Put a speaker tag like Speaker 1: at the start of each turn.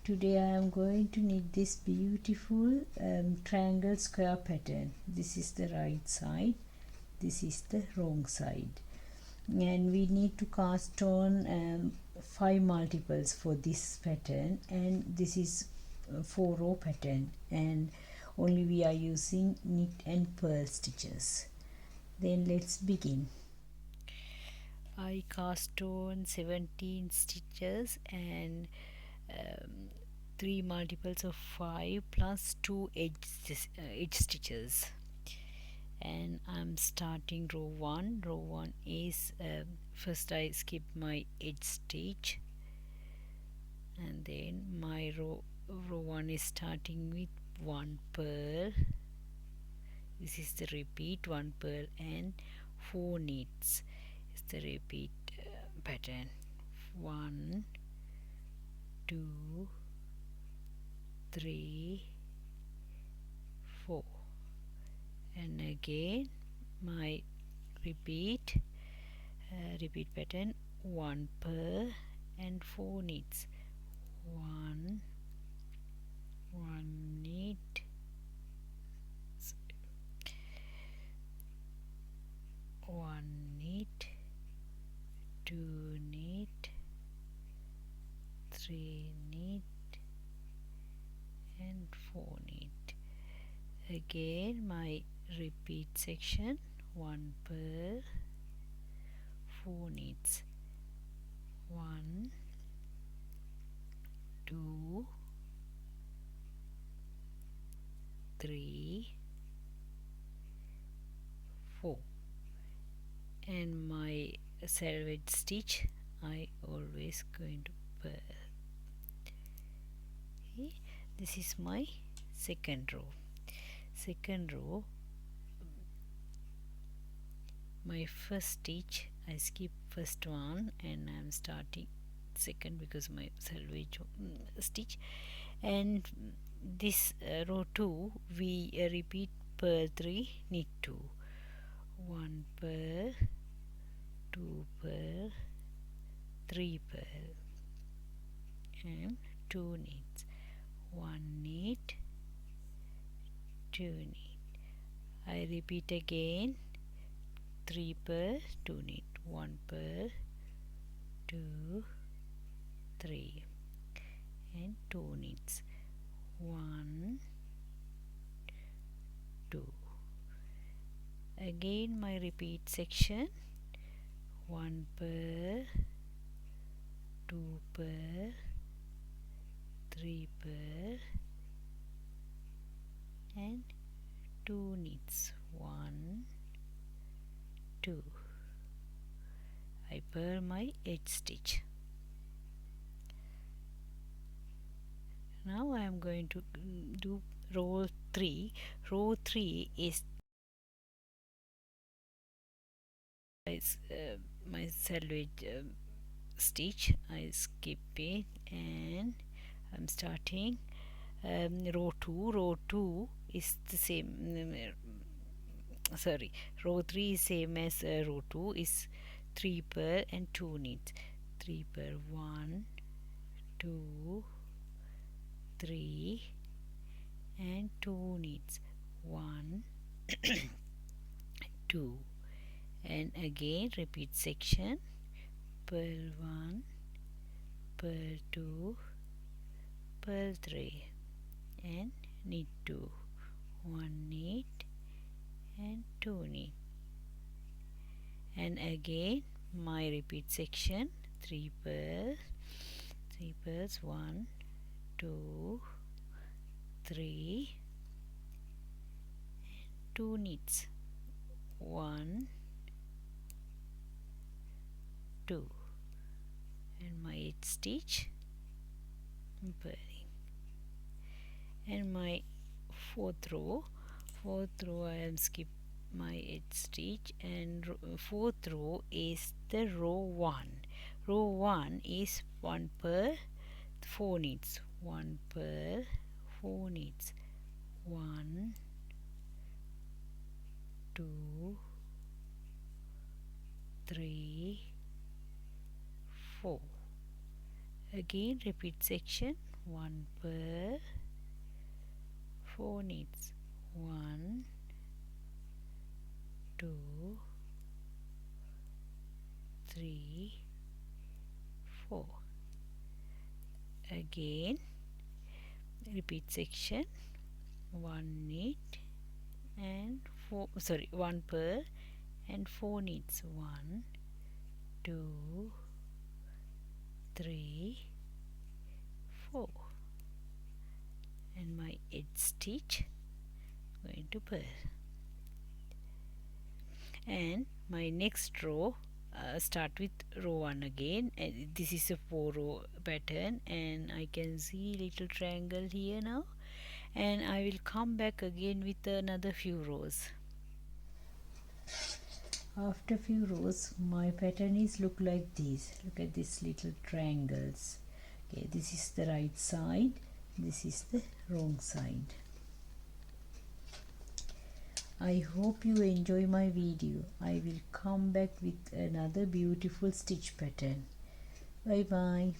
Speaker 1: Today I am going to knit this beautiful triangle square pattern. This is the right side, this is the wrong side, and we need to cast on 5 multiples for this pattern, and this is 4 row pattern, and only we are using knit and purl stitches. Then let's begin. I cast on 17 stitches and 3 multiples of 5 plus 2 edge stitches, and I'm starting row 1. Row 1 is first I skip my edge stitch, and then my row 1 is starting with 1 purl. This is the repeat 1 purl and 4 knits. It's the repeat pattern. 1 2 3 4, and again my repeat pattern, 1 purl and 4 knits. 1 knit, 1 knit, 2 knit, 3 knit and 4 knit. Again my repeat section, 1 purl, 4 knits. 1 2 3 4, and my selvage stitch I always going to purl. Okay, this is my second row. My first stitch I skip first one and I'm starting second because my selvage stitch, and this row 2 we repeat purl 3, knit 2, 1 purl, 2 purl, 3 purl and 2 knits. 1 knit, 2 knit. I repeat again 3 purl, 2 knit, 1 purl, 2 3 and 2 knits. 1 2. Again my repeat section, 1 purl, 2 purl, 3 purl and 2 knits. 1 2. I purl my edge stitch. Now I am going to do row 3. Row 3 is my selvage stitch. I skip it and I'm starting row 2. Row 2 is the same, row 3 is same as row 2, is 3 purl and 2 knits. 3 purl, 1 2 3 and 2 knits. 1 2, and again repeat section, purl 1, purl 2, purl 3 and knit 2, 1 knit and 2 knit, and again my repeat section, 3 purls, 1 2 3 and 2 knits. 1 2, and my edge stitch, purling, and my fourth row I am skip my edge stitch, and fourth row is the row 1. Row 1 is 1 purl, 4 knits. 1 purl, 4 knits. 1 2 3 4. Again repeat section, 1 purl, 4 knits, 1 2 3 4. Again repeat section, 1 knit and 1 purl and 4 knits, 1 2 3 4, and my edge stitch going to purl. And my next row, start with row 1 again, and this is a 4 row pattern, and I can see little triangle here now, and I will come back again with another few rows. After few rows, my pattern is look like this. Look at these little triangles. Okay, this is the right side, this is the wrong side. I hope you enjoy my video. I will come back with another beautiful stitch pattern. Bye bye.